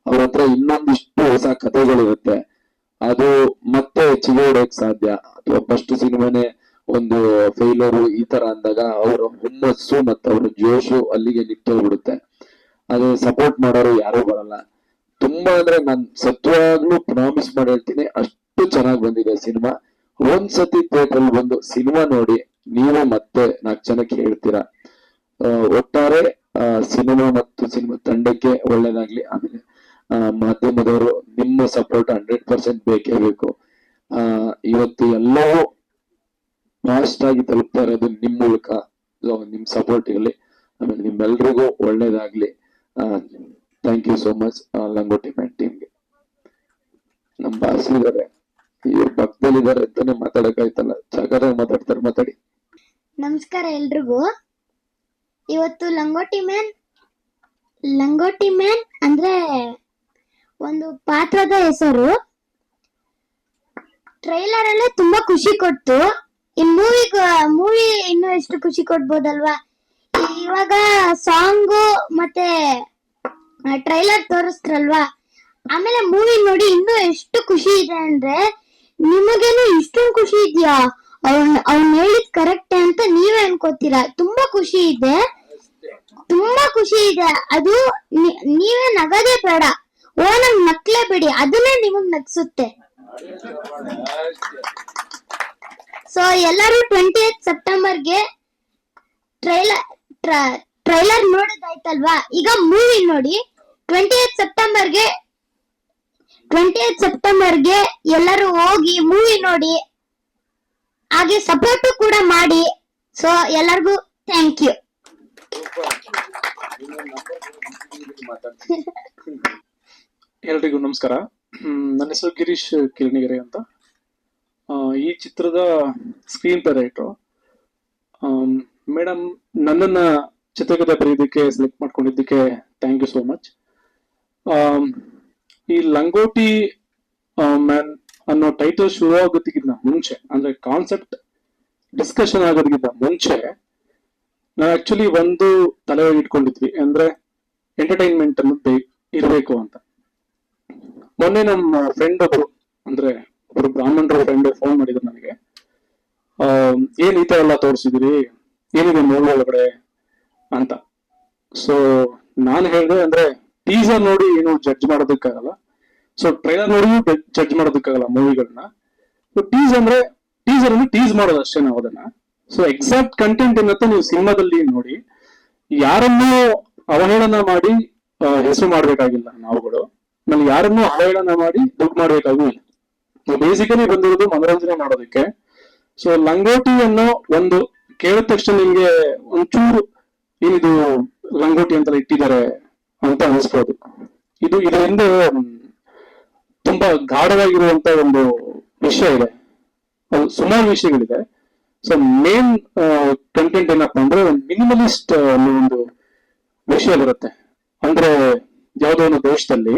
Speaker 5: ಅವ್ರ ಹತ್ರ ಇನ್ನೊಂದಿಷ್ಟು ಹೊಸ ಕಥೆಗಳಿರುತ್ತೆ. ಅದು ಮತ್ತೆ ಹೆಚ್ಚಿಗೆ ಹೊಡೆಯಕ್ ಸಾಧ್ಯ. ಅಥವಾ ಫಸ್ಟ್ ಸಿನಿಮಾನೇ ಒಂದು ಫೇಲ್ಯೂರು ಈ ತರ ಅಂದಾಗ ಅವರ ಹುಮ್ಮಸ್ಸು ಮತ್ತು ಅವರ ಜೋಶು ಅಲ್ಲಿಗೆ ನಿಂತೋಗ್ಬಿಡುತ್ತೆ. ಅದು ಸಪೋರ್ಟ್ ಮಾಡೋರು ಯಾರು ಬರಲ್ಲ. ತುಂಬಾ ಅಂದ್ರೆ ನಾನ್ ಸತ್ಯವಾಗ್ಲೂ ಪ್ರಾಮಿಸ್ ಮಾಡಿ ಹೇಳ್ತೀನಿ, ಅಷ್ಟು ಚೆನ್ನಾಗಿ ಬಂದಿದೆ ಸಿನಿಮಾ. ಒಂದ್ಸತಿ ಥಿಯೇಟರ್ ಅಲ್ಲಿ ಬಂದು ಸಿನಿಮಾ ನೋಡಿ, ನೀವು ಮತ್ತೆ 4 ಜನಕ್ಕೆ ಹೇಳ್ತೀರಾ. ಒಟ್ಟಾರೆ ಸಿನಿಮಾ ಮತ್ತು ಸಿನಿಮಾ ತಂಡಕ್ಕೆ ಒಳ್ಳೇದಾಗ್ಲಿ. ಆಮೇಲೆ ಮಾಧ್ಯಮದವರು ನಿಮ್ಮ ಸಪೋರ್ಟ್ 100% ಬೇಕೇ ಬೇಕು. ಇವತ್ತು ಎಲ್ಲವೂ ಫಾಸ್ಟ್ ಆಗಿ ತಲುಪ್ತಾ ಇರೋದು ನಿಮ್ ಮೂಲಕ. ನಿಮ್ ಸಪೋರ್ಟ್ ಇರಲಿ. ಆಮೇಲೆ ನಿಮ್ಮೆಲ್ರಿಗೂ ಒಳ್ಳೇದಾಗ್ಲಿ. Thank you so much Langoti man ಟೀಮ್ಗೆ. ನಮ್ ಬಾಸ್ ಇದಾರೆ, ಇವ್ರ ಪಕ್ಕದಲ್ಲಿದ್ದಾರೆ ಅಂತಾನೆ ಮಾತಾಡಕ್ಕಾಯ್ತಲ್ಲ, ಜಾಗದಾಗ ಮಾತಾಡ್ತಾರೆ, ಮಾತಾಡಿ.
Speaker 6: ನಮಸ್ಕಾರ ಎಲ್ರಿಗೂ. ಇವತ್ತು ಲಂಗೋಟಿ ಮ್ಯಾನ್ ಅಂದ್ರೆ ಒಂದು ಪಾತ್ರದ ಹೆಸರು. ಟ್ರೈಲರ್ ಅಲ್ಲೇ ತುಂಬಾ ಖುಷಿ ಕೊಡ್ತು. ಈ ಮೂವಿ ಇನ್ನೂ ಎಷ್ಟು ಖುಷಿ ಕೊಡ್ಬೋದಲ್ವಾ. ಇವಾಗ ಸಾಂಗು ಮತ್ತೆ ಟ್ರೈಲರ್ ತೋರಿಸ್ತ್ರಲ್ವಾ, ಆಮೇಲೆ ಮೂವಿ ನೋಡಿ ಇನ್ನೂ ಎಷ್ಟು ಖುಷಿ ಇದೆ ಅಂದ್ರೆ, ನಿಮಗೇನು ಇಷ್ಟೊಂದು ಖುಷಿ ಇದೆಯಾ, ಅವ್ನ್ ಹೇಳಿದ್ ಕರೆಕ್ಟ್ ಅಂತ ನೀವೇ ಅನ್ಕೋತೀರಾ. ತುಂಬಾ ಖುಷಿ ಇದೆ, ತುಂಬಾ ಖುಷಿ ಇದೆ. ಅದು ನೀವೇ ನಗದೇ ಬೇಡ, ನಂಗ್ ನಕ್ಲೇ ಬಿಡಿ, ಅದನ್ನೇ ನಿಮಗ್ ನಗ್ಸುತ್ತೆ. ಸೊ ಎಲ್ಲರೂ 28 ಸೆಪ್ಟೆಂಬರ್ಗೆ ಟ್ರೈಲರ್ ನೋಡೋದಾಯ್ತಲ್ವಾ, ಈಗ ಮೂವಿ ನೋಡಿ. 28 ಸೆಪ್ಟೆಂಬರ್ಗೆ ಎಲ್ಲರೂ ಹೋಗಿ ಮೂವಿ ನೋಡಿ, ಹಾಗೆ ಸಪೋರ್ಟ್ ಕೂಡ ಮಾಡಿ. ಸೊ ಎಲ್ಲರಿಗೂ ಥ್ಯಾಂಕ್ ಯು.
Speaker 7: ಎಲ್ರಿಗೂ ನಮಸ್ಕಾರ. ನನ್ನ ಹೆಸರು ಗಿರೀಶ್ ಕಿರಣಿಗೆರೆ ಅಂತ. ಈ ಚಿತ್ರದ ಸ್ಕ್ರೀನ್ ಪ್ಲೇ ರೈಟರ್ ಮೇಡಮ್. ನನ್ನನ್ನ ಚಿತ್ರಕಥೆ ಬರೆಯೋದಕ್ಕೆ ಸೆಲೆಕ್ಟ್ ಮಾಡ್ಕೊಂಡಿದ್ದಕ್ಕೆ ಥ್ಯಾಂಕ್ ಯು ಸೋ ಮಚ್. ಈ ಲಂಗೋಟಿ ಮ್ಯಾನ್ ಅನ್ನೋ ಟೈಟಲ್ ಶುರು ಆಗೋದಕ್ಕಿಂತ ಮುಂಚೆ, ಅಂದ್ರೆ ಕಾನ್ಸೆಪ್ಟ್ ಡಿಸ್ಕಷನ್ ಆಗೋದಕ್ಕಿಂತ ಮುಂಚೆ, ನಾವು ಆಕ್ಚುಲಿ ಒಂದು ತಲೆಯಲ್ಲಿ ಇಟ್ಕೊಂಡಿದ್ವಿ, ಅಂದ್ರೆ ಎಂಟರ್ಟೈನ್ಮೆಂಟ್ ಅನ್ನೋದು ಇರಬೇಕು ಅಂತ. ಮೊನ್ನೆ ನಮ್ಮ ಫ್ರೆಂಡ್ ಒಬ್ರು ಬ್ರಾಹ್ಮಣರ ಫ್ರೆಂಡ್ ಫೋನ್ ಮಾಡಿದ್ರು ನನಗೆ. ಏನ್ ಈ ತರ ಎಲ್ಲ ತೋರಿಸಿದಿರಿ, ಏನಿದೆ ಮೂವಿ ಒಳಗಡೆ ಅಂತ. ಸೊ ನಾನು ಹೇಳಿದೆ, ಅಂದ್ರೆ ಟೀಸರ್ ನೋಡಿ ಏನು ಜಡ್ಜ್ ಮಾಡೋದಕ್ಕಾಗಲ್ಲ, ಸೊ ಟ್ರೈಲರ್ ನೋಡಿ ಜಡ್ಜ್ ಮಾಡೋದಕ್ಕಾಗಲ್ಲ ಮೂವಿಗಳನ್ನ. ಟೀಸರ್ ಅಲ್ಲಿ ಟೀಸ್ ಮಾಡೋದು ಅಷ್ಟೇ ನಾವು ಅದನ್ನ. ಸೊ ಎಕ್ಸಾಕ್ಟ್ ಕಂಟೆಂಟ್ ಏನಂತ ನೀವು ಸಿನಿಮಾದಲ್ಲಿ ನೋಡಿ. ಯಾರನ್ನೂ ಅವಹೇಳನ ಮಾಡಿ ಹೆಸರು ಮಾಡ್ಬೇಕಾಗಿಲ್ಲ ನಾವುಗಳು. ನಾನು ಯಾರನ್ನೂ ಅವಹೇಳನ ಮಾಡಿ ದುಡ್ಡು ಮಾಡ್ಬೇಕಾಗಿಲ್ಲ. ಬೇಸಿಕಲಿ ಬಂದಿರೋದು ಮನೋರಂಜನೆ ಮಾಡೋದಕ್ಕೆ. ಸೊ ಲಂಗೋಟಿ ಅನ್ನೋ ಒಂದು ಕೇಳಿದ ತಕ್ಷಣ ನಿಮ್ಗೆ ಒಂಚೂರು ಏನಿದು ಲಂಗೋಟಿ ಅಂತೆಲ್ಲ ಇಟ್ಟಿದ್ದಾರೆ ಅಂತ ಅನಿಸ್ಬೋದು. ಇದರ ಹಿಂದೆ ತುಂಬಾ ಗಾಢವಾಗಿರುವಂತ ಒಂದು ವಿಷಯ ಇದೆ, ಸುಮಾರು ವಿಷಯಗಳಿದೆ. ಸೊ ಮೇನ್ ಕಂಟೆಂಟ್ ಏನಪ್ಪಾ ಅಂದ್ರೆ, ಒಂದು ಮಿನಿಮಲಿಸ್ಟ್ ಅನ್ನೋ ಒಂದು ವಿಷಯ ಬರುತ್ತೆ. ಅಂದ್ರೆ ಯಾವುದೋ ಒಂದು ದೇಶದಲ್ಲಿ,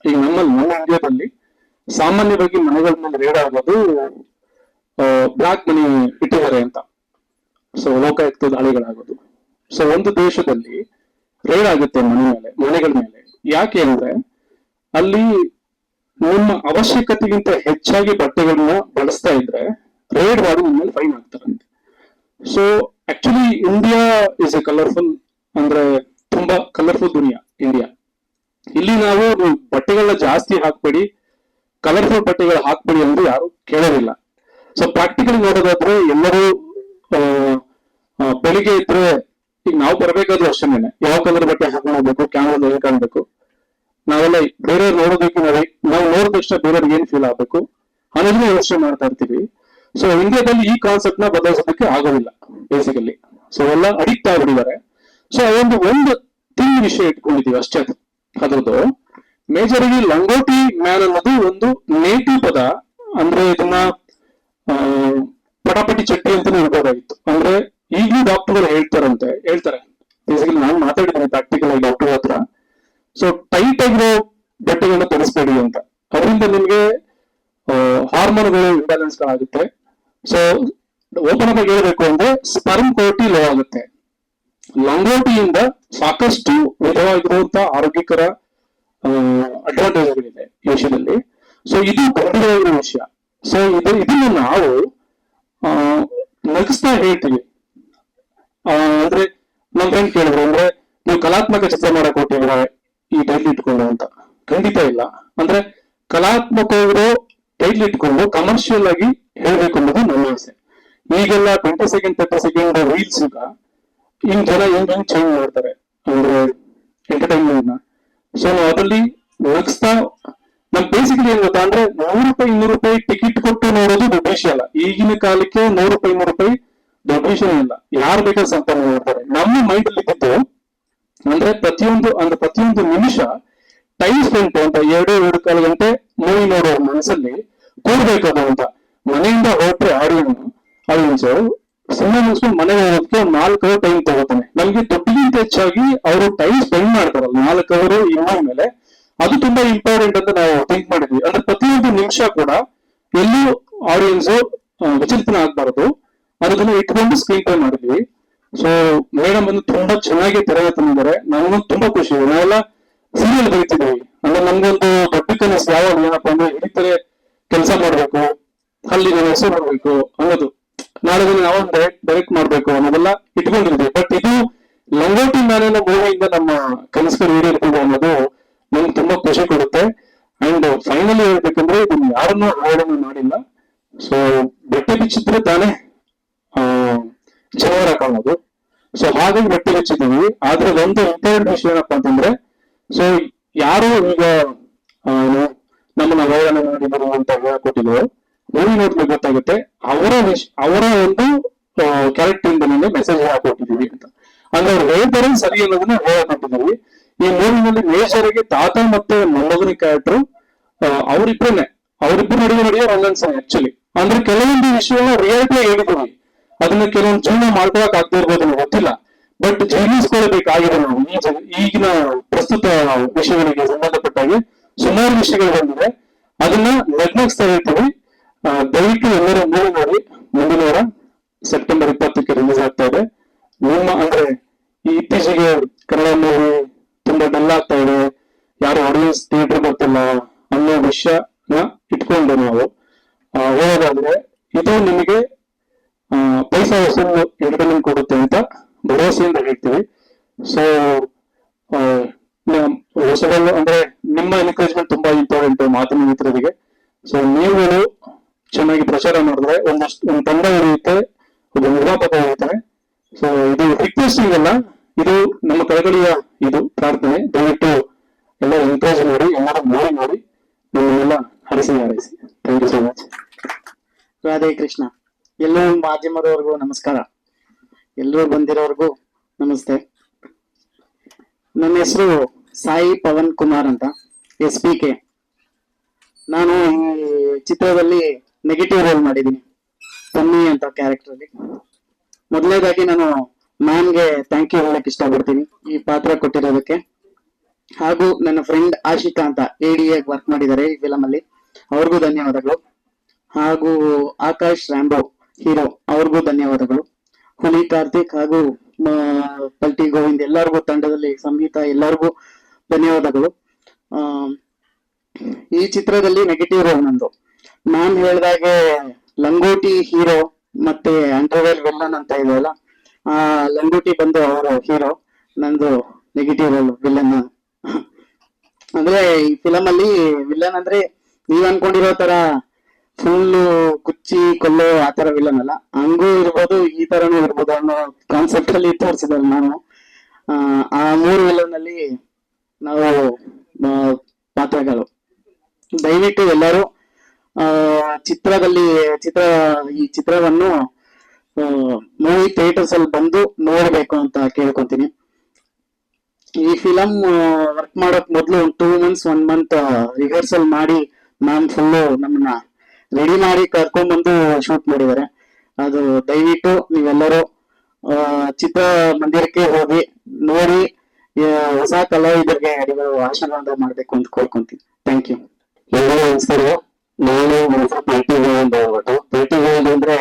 Speaker 7: ಈಗ ನಮ್ಮ ಇಂಡಿಯಾದಲ್ಲಿ ಸಾಮಾನ್ಯವಾಗಿ ಮನೆಗಳ ಮೇಲೆ ರೇಡ್ ಆಗೋದು ಬ್ಲಾಕ್ ಮನಿ ಇಟ್ಟಿದ್ದಾರೆ ಅಂತ. ಸೊ ಲೋಕಾಯುಕ್ತ ದಾಳಿಗಳಾಗೋದು. ಸೊ ಒಂದು ದೇಶದಲ್ಲಿ ರೇಡ್ ಆಗುತ್ತೆ ಮನೆಗಳ ಮೇಲೆ. ಯಾಕೆ ಅಂದ್ರೆ ಅಲ್ಲಿ ನಿಮ್ಮ ಅವಶ್ಯಕತೆಗಿಂತ ಹೆಚ್ಚಾಗಿ ಬಟ್ಟೆಗಳನ್ನ ಬಳಸ್ತಾ ಇದ್ರೆ ರೇಡ್ ಮಾಡಿ ನಿಮ್ಮಲ್ಲಿ ಫೈನ್ ಹಾಕ್ತಾರಂತೆ. So actually India is a colourful, ಅಂದ್ರೆ ತುಂಬಾ ಕಲರ್ಫುಲ್ ದುನಿಯಾ ಇಂಡಿಯಾ. ಇಲ್ಲಿ ನಾವು ಬಟ್ಟೆಗಳನ್ನ ಜಾಸ್ತಿ ಹಾಕ್ಬೇಡಿ, ಕಲರ್ಫುಲ್ ಬಟ್ಟೆಗಳು ಹಾಕ್ಬೇಡಿ ಅಂದ್ರೆ ಯಾರು ಕೇಳೋದಿಲ್ಲ. ಸೊ ಪ್ರಾಕ್ಟಿಕಲ್ ನೋಡೋದಾದ್ರೆ ಎಲ್ಲರೂ ಬೆಳಿಗ್ಗೆ ಇದ್ರೆ, ಈಗ ನಾವು ಬರ್ಬೇಕಾದ್ರೂ ಅಷ್ಟೇನೆ ಯಾವ ಕಲರ್ ಬಟ್ಟೆ ಹಾಕೊಂಡು ಹೋಗ್ಬೇಕು, ಕ್ಯಾಮ್ರಾ ಹೇಗೆ ಕಾಣ್ಬೇಕು, ನಾವೆಲ್ಲ ಬೇರೆಯವ್ರು ನೋಡೋದಕ್ಕೆ ನಾವು ನೋಡಿದ ತಕ್ಷಣ ಬೇರೆಯವ್ರಿಗೆ ಏನ್ ಫೀಲ್ ಆಗ್ಬೇಕು ಅನ್ನೋದನ್ನ ಯೋಚನೆ ಮಾಡ್ತಾ ಇರ್ತೀವಿ. ಸೊ ಇಂಡಿಯಾದಲ್ಲಿ ಈ ಕಾನ್ಸೆಪ್ಟ್ ನ ಬದಲಾಯಿಸೋದಕ್ಕೆ ಆಗೋದಿಲ್ಲ ಬೇಸಿಕಲಿ. ಸೊ ಎಲ್ಲ ಅಡಿಕ್ಟ್ ಆಗ್ಬಿಟ್ಟಿದ್ದಾರೆ. ಸೊ ಒಂದು ತಿಂಗ್ ವಿಷಯ ಇಟ್ಕೊಂಡಿದೀವಿ ಅಷ್ಟೇ. ಅದ್ರದ್ದು ಮೇಜರ್ ಆಗಿ ಲಂಗೋಟಿ ಮ್ಯಾನ್ ಅನ್ನೋದು ಒಂದು ನೇಟಿವ್ ಪದ. ಅಂದ್ರೆ ಇದನ್ನ ಪಟಾಪಟಿ ಚಟ್ಟಿ ಅಂತಾನೆ ಇರ್ಬೋದಾಗಿತ್ತು. ಅಂದ್ರೆ ಈಗಲೂ ಡಾಕ್ಟರ್ಗಳು ಹೇಳ್ತಾರೆ ಬೇಸಿಕಲಿ ನಾನು ಮಾತಾಡಿದ್ದೇನೆ ಪ್ರಾಕ್ಟಿಕಲ್ ಆಗಿ ಡಾಕ್ಟರ್ ಹತ್ರ. ಸೊ ಟೈಟ್ ಆಗಿರೋ ಬಟ್ಟೆಗಳನ್ನ ತರಿಸ್ಬೇಡಿ ಅಂತ. ಅದರಿಂದ ನಿಮ್ಗೆ ಹಾರ್ಮೋನ್ಗಳು ಇಂಬ್ಯಾಲೆನ್ಸ್ ಗಳಾಗುತ್ತೆ. ಸೊ ಓಪನ್ ಆಗಿ ಹೇಳ್ಬೇಕು ಅಂದ್ರೆ ಸ್ಪರ್ಮ್ ಕ್ವಾಲಿಟಿ ಲೋ ಆಗುತ್ತೆ. ಲಂಗೋಟಿಯಿಂದ ಸಾಕಷ್ಟು ವಿಧವಾಗಿರುವಂತಹ ಆರೋಗ್ಯಕರ ಅಡ್ವಾಂಟೇಜ್ಗಳಿದೆ ಈ ವಿಷಯದಲ್ಲಿ. ಸೊ ಇದು ಗಂಭೀರವಾಗಿರೋ ವಿಷಯ. ಸೊ ಇದನ್ನ ನಾವು ನಗಿಸ್ತಾ ಹೇಳ್ತೀವಿ. ಅಂದ್ರೆ ನಮ್ ಫ್ರೆಂಡ್ ಕೇಳಿದ್ರು, ಅಂದ್ರೆ ನೀವು ಕಲಾತ್ಮಕ ಚಿತ್ರ ಮಾಡಕ್ ಕೊಟ್ಟಿದ್ರ ಈ ಟೈಟ್ಲ್ ಇಟ್ಕೊಂಡು ಅಂತ. ಖಂಡಿತ ಇಲ್ಲ. ಅಂದ್ರೆ ಕಲಾತ್ಮಕವಾಗಿರೋ ಟೈಟ್ಲ್ ಇಟ್ಕೊಂಡು ಕಮರ್ಷಿಯಲ್ ಆಗಿ ಹೇಳ್ಬೇಕು ಅನ್ನೋದು ನನ್ನ ಆಸೆ. ಈಗೆಲ್ಲ 20 ಸೆಕೆಂಡ್ 30 ಸೆಕೆಂಡ್ ರೀಲ್ಸ್ ಈಗ ಜನ ಹೆಂಗ್ ಚೇಂಜ್ ಮಾಡ್ತಾರೆ ಅಂದ್ರೆ ಎಂಟರ್ಟೈನ್ಮೆಂಟ್ ನ. ಸೊ ನಾವು ಅದರಲ್ಲಿ ನಗಿಸ್ತಾ ನಮ್ ಬೇಸಿಕಲಿ ಏನ್ ಗೊತ್ತಾ ಅಂದ್ರೆ ₹100 ಟಿಕೆಟ್ ಕೊಟ್ಟು ನೋಡೋದು ದೊಡ್ಡ ವಿಷಯ ಅಲ್ಲ. ಈಗಿನ ಕಾಲಕ್ಕೆ ₹100 ದೊಡ್ಡ ವಿಷಯ ಇಲ್ಲ. ಯಾರು ಬೇಕಾದ್ರೆ ಸಂಪಾದನೆ ಮಾಡ್ತಾರೆ. ನಮ್ಮ ಮೈಂಡ್ ಅಲ್ಲಿ ಇದ್ದು ಅಂದ್ರೆ ಪ್ರತಿಯೊಂದು ನಿಮಿಷ ಟೈಮ್ ಸ್ಪೆಂಡ್ ಅಂತ 2-2.25 ಗಂಟೆ ಮೂವಿ ನೋಡೋ ಮನಸ್ಸಲ್ಲಿ ಕೂಡ್ಬೇಕದು ಅಂತ. ಮನೆಯಿಂದ ಹೊರಟ್ರೆ ಆಡಿಯನ್ಸ್ ಸಿನಿಮಾ ಮುಗಿಸ್ಕೊಂಡು ಮನೆಗೆ ಹೋಗೋದಕ್ಕೆ 4 ಅವರ್ ಟೈಮ್ ತಗೋತಾನೆ. ನಮ್ಗೆ ದುಡ್ಡಿಗಿಂತ ಹೆಚ್ಚಾಗಿ ಅವರು ಟೈಮ್ ಸ್ಪೆಂಡ್ ಮಾಡ್ತಾರಲ್ಲ 4 ಅವರ್ ಇನ್ವಾಲ್ವ್ ಮೇಲೆ, ಅದು ತುಂಬಾ ಇಂಪಾರ್ಟೆಂಟ್ ಅಂತ ನಾವು ಥಿಂಕ್ ಮಾಡಿದ್ವಿ. ಅಂದ್ರೆ ಪ್ರತಿಯೊಂದು ನಿಮಿಷ ಕೂಡ ಎಲ್ಲೂ ಆಡಿಯನ್ಸ್ ವಿಚಲಿತನ ಆಗ್ಬಾರ್ದು ಅನ್ನೋದನ್ನ ಇಟ್ಕೊಂಡು ಸ್ಕ್ರೀನ್ ಪ್ಲೇ ಮಾಡಿದ್ವಿ. ಸೊ ಮೇಡಮ್ ಬಂದು ತುಂಬಾ ಚೆನ್ನಾಗಿ ತೆರೆ ತಂದಿದ್ದಾರೆ. ನನಗೂ ತುಂಬಾ ಖುಷಿ ಇದೆ. ನಾವೆಲ್ಲ ಸೀರಿಯಲ್ ಬರೀತಿದ್ವಿ. ಅಂದ್ರೆ ನಮ್ಗೊಂದು ದೊಡ್ಡ ಕನಸು ಯಾವಾಗ ಏನಪ್ಪಾ ಅಂದ್ರೆ ಹಿಡಿತರೆ ಕೆಲಸ ಮಾಡ್ಬೇಕು, ಅಲ್ಲಿ ನನ್ನ ಹೆಸರು ಮಾಡ್ಬೇಕು ಅನ್ನೋದು, ನಾಳೆ ನಾವು ಡೈರೆಕ್ಟ್ ಮಾಡ್ಬೇಕು ಅನ್ನೋದೆಲ್ಲ ಇಟ್ಕೊಂಡಿದ್ವಿ. ಬಟ್ ಇದು ಲಂಗೋಟಿ ಮ್ಯಾನ್ ಮೂವಿಯಿಂದ ನಮ್ಮ ಕನಸುಗಳು ಈಡೇರ್ತಿದೆ ಅನ್ನೋದು ನಮ್ಗೆ ತುಂಬಾ ಖುಷಿ ಕೊಡುತ್ತೆ. ಅಂಡ್ ಫೈನಲಿ ಹೇಳ್ಬೇಕಂದ್ರೆ ಇದನ್ನ ಯಾರನ್ನೂ ಅವಹೇಳನ ಮಾಡಿಲ್ಲ. ಸೊ ಬಟ್ಟೆ ಬಿಚ್ಚಿದ್ರೆ ತಾನೇ ಜನವರ ಕಾಣೋದು. ಸೊ ಹಾಗಾಗಿ ಬಟ್ಟೆ ಬಿಚ್ಚಿದೀವಿ. ಆದ್ರೆ ಒಂದು ಇಂಪಾರ್ಟೆಂಟ್ ವಿಷಯ ಏನಪ್ಪಾ ಅಂತಂದ್ರೆ, ಸೊ ಯಾರು ಈಗ ನಮ್ಮನ್ನ ಅವಹೇಳನ ಮಾಡಿದ್ರು ಅಂತ ಹೇಳ್ಕೊಟ್ಟಿದ್ರು, ಮೂವಿ ನೋಡಿದ್ರೆ ಗೊತ್ತಾಗುತ್ತೆ ಅವರ ಒಂದು ಕ್ಯಾರೆಕ್ಟರ್ ಇಂದ ನಿಮಗೆ ಮೆಸೇಜ್ ಹಾಕೊಟ್ಟಿದೀವಿ ಅಂತ. ಅಂದ್ರೆ ಅವ್ರು ಹೇಳ್ತಾರೆ ಸರಿ ಅನ್ನೋದನ್ನ ಹೇಳ್ಕೊಟ್ಟಿದೀವಿ. ಈ ಮೂವಿನಲ್ಲಿ ಮೇಜರ್ ಆಗಿ ತಾತ ಮತ್ತೆ ಮೊಮ್ಮಗನ ಕ್ಯಾರೆಕ್ಟರ್ ಅವರಿಬ್ಬರು ನಡುವೆ ನಡೆಯೋ ರೊಮ್ಯಾನ್ಸ್ ಆಕ್ಚುಲಿ. ಅಂದ್ರೆ ಕೆಲವೊಂದು ವಿಷಯಗಳನ್ನ ರಿಯಾಲಿಟಿ ಹೇಳಿದ್ವಿ, ಅದನ್ನ ಕೆಲವೊಂದು ಜೀವನ ಮಾಡ್ಕೊಳಕ್ ಆಗ್ತಾ ಇರ್ಬೋದು ಗೊತ್ತಿಲ್ಲ. ಬಟ್ ಜೀರ್ಣಿಸ್ಕೊಳ್ಬೇಕಾಗಿದೆ ನಾವು. ಈಗಿನ ಪ್ರಸ್ತುತ ವಿಷಯಗಳಿಗೆ ಸಂಬಂಧಪಟ್ಟಾಗಿ ಸುಮಾರು ವಿಷಯಗಳು ಬಂದಿದೆ. ಅದನ್ನ ನಗ್ನಗ್ಸ್ತಾ ಇರ್ತೀವಿ. ದಯವಿಟ್ಟು ಎಲ್ಲರೂ ಮೂವಿ ನೋಡಿ. ಮುಂದಿನ ವಾರ ಸೆಪ್ಟೆಂಬರ್ 20ಕ್ಕೆ ರಿಲೀಸ್ ಆಗ್ತಾ ಇದೆ. ಅಂದ್ರೆ ಈ ಇತ್ತೀಚೆಗೆ ಕನ್ನಡ ಮೂವಿ ತುಂಬಾ ಡಲ್ ಆಗ್ತಾ ಇದೆ, ಯಾರು ಆಡಿಯನ್ಸ್ ಥಿಯೇಟರ್ ಬರ್ತಿಲ್ಲ ಅನ್ನೋ ವಿಷಯನ ಇಟ್ಕೊಂಡು ನಾವು ಹೇಳೋದಾದ್ರೆ, ಇದು ನಿಮಗೆ ಪೈಸಾ ವಸೂಲು ಎಂಟರ್ಟೈನ್ಮೆಂಟ್ ಕೊಡುತ್ತೆ ಅಂತ ಭರವಸೆಯಿಂದ ಹೇಳ್ತೀವಿ. ಸೊ ಹೊಸಗಳು ಅಂದ್ರೆ ನಿಮ್ಮ ಎನ್ಕರೇಜ್ಮೆಂಟ್ ತುಂಬಾ ಇಂಪಾರ್ಟೆಂಟ್ ಮಾತಿನ ಮಿತ್ರರಿಗೆ. ಸೊ ನೀವುಗಳು ಚೆನ್ನಾಗಿ ಪ್ರಚಾರ ಮಾಡಿದ್ರೆ ಒಂದು ತಂಡ ಉಳಿಯುತ್ತೆ, ಒಬ್ಬ ನಿರ್ಮಾಪಕ ಉಳಿಯುತ್ತಾನೆ. ಸೊ ಇದು ರಿಕ್ವೆಸ್ಟಿಂಗ್ ಅಲ್ಲ, ಇದು ನಮ್ಮ ಕಳಕಳಿಯ ಇದು ಪ್ರಾರ್ಥನೆ. ದಯವಿಟ್ಟು ಎಲ್ಲರೂ ಎನ್ಕರೇಜ್ ಮಾಡಿ, ಎಲ್ಲರೂ ನೋಡಿ ನಮ್ಮನ್ನೆಲ್ಲ ಹರಿಸಿ. Thank you so much.
Speaker 8: Radhe Krishna. ಎಲ್ಲರೂ ಮಾಧ್ಯಮದವ್ರಿಗೂ ನಮಸ್ಕಾರ, ಎಲ್ಲರೂ ಬಂದಿರೋರ್ಗೂ ನಮಸ್ತೆ. ನನ್ನ ಹೆಸರು ಸಾಯಿ ಪವನ್ ಕುಮಾರ್ ಅಂತ, SPK. ನಾನು ಈ ಚಿತ್ರದಲ್ಲಿ ನೆಗೆಟಿವ್ ರೋಲ್ ಮಾಡಿದ್ದೀನಿ, ಪಮ್ಮಿ ಅಂತ ಕ್ಯಾರೆಕ್ಟರ್ ಅಲ್ಲಿ. ಮೊದಲನೇದಾಗಿ ನಾನು ಮ್ಯಾಮ್ಗೆ ಥ್ಯಾಂಕ್ ಯು ಹೇಳಕ್ ಇಷ್ಟಪಡ್ತೀನಿ ಈ ಪಾತ್ರ ಕೊಟ್ಟಿರೋದಕ್ಕೆ. ಹಾಗೂ ನನ್ನ ಫ್ರೆಂಡ್ ಆಶಿಕಾ ಅಂತ AD ವರ್ಕ್ ಮಾಡಿದ್ದಾರೆ ಈ ಫಿಲಮ್ ಅಲ್ಲಿ, ಅವ್ರಿಗೂ ಧನ್ಯವಾದಗಳು. ಹಾಗೂ ಆಕಾಶ್ ರಾಂಬೋ ಹೀರೋ, ಅವ್ರಿಗೂ ಧನ್ಯವಾದಗಳು. ಹುಲಿ ಕಾರ್ತಿಕ್ ಹಾಗೂ ಪಲ್ಟಿ ಗೋವಿಂದ್ ಎಲ್ಲರಿಗೂ, ತಂಡದಲ್ಲಿ ಸಂಗೀತ ಎಲ್ಲರಿಗೂ ಧನ್ಯವಾದಗಳು. ಈ ಚಿತ್ರದಲ್ಲಿ ನೆಗೆಟಿವ್ ರೋಲ್ ನಂದು. ನಾನ್ ಹೇಳ್ದಾಗೆ ಲಂಗೋಟಿ ಹೀರೋ ಮತ್ತೆ ಅಂಡರ್ವೇರ್ ವಿಲ್ಲನ್ ಅಂತ ಇದೆಯಲ್ಲ, ಆ ಲಂಗೋಟಿ ಬಂದು ಅವರು ಹೀರೋ, ನಂದು ನೆಗೆಟಿವ್ ರೋಲ್ ವಿಲ್ಲನ್. ಅಂದ್ರೆ ಈ ಫಿಲಮ್ ಅಲ್ಲಿ ವಿಲ್ಲನ್ ಅಂದ್ರೆ ನೀವ್ ಅನ್ಕೊಂಡಿರೋ ತರ ಫುಲ್ ಕುಚ್ಚಿ ಕೊಲ್ಲೋ ಆ ತರ ವಿಲ್ಲನ್ ಅಲ್ಲ, ಹಂಗೂ ಇರ್ಬೋದು ಈ ತರನೂ ಇರ್ಬೋದು ಅನ್ನೋ ಕಾನ್ಸೆಪ್ಟ್ ಅಲ್ಲಿ ತೋರಿಸಿದ್ದಾರೆ ನಾನು. ಆ 3 ವಿಲ್ಲನ್ ಅಲ್ಲಿ ನಾವು ಪಾತ್ರಗಳು. ದಯವಿಟ್ಟು ಎಲ್ಲರೂ ಈ ಚಿತ್ರವನ್ನು ಮೂವಿ ಥಿಯೇಟರ್ಸ್ ಅಲ್ಲಿ ಬಂದು ನೋಡ್ಬೇಕು ಅಂತ ಕೇಳ್ಕೊಂತೀನಿ. ಈ ಫಿಲಮ್ ವರ್ಕ್ ಮಾಡೋಕ್ ಮೊದ್ಲು 2 months 1 month ರಿಹರ್ಸಲ್ ಮಾಡಿ ಮ್ಯಾಮ್ ಫುಲ್ಲು ನಮ್ಮನ್ನ ರೆಡಿ ಮಾಡಿ ಕರ್ಕೊಂಡ್ ಬಂದು ಶೂಟ್ ಮಾಡಿದ್ದಾರೆ. ಅದು ದಯವಿಟ್ಟು ನೀವೆಲ್ಲರೂ ಚಿತ್ರ ಮಂದಿರಕ್ಕೆ ಹೋಗಿ ನೋಡಿ ಹೊಸ ಕಲಾವಿದರಿಗೆ ಆಶೀರ್ವಾದ ಮಾಡ್ಬೇಕು ಅಂತ ಕೋರ್ಕೊಂತೀನಿ. Thank you.
Speaker 9: ಎಲ್ಲರೂ ನಮಸ್ಕಾರ. ನಾನು ಪೇಟಿ ಗೋವಿಂದ್ ಹೇಳ್ಬಿಟ್ಟು, ಪೇಟಿ ಗೋವಿಂದ್ ಅಂದ್ರೆ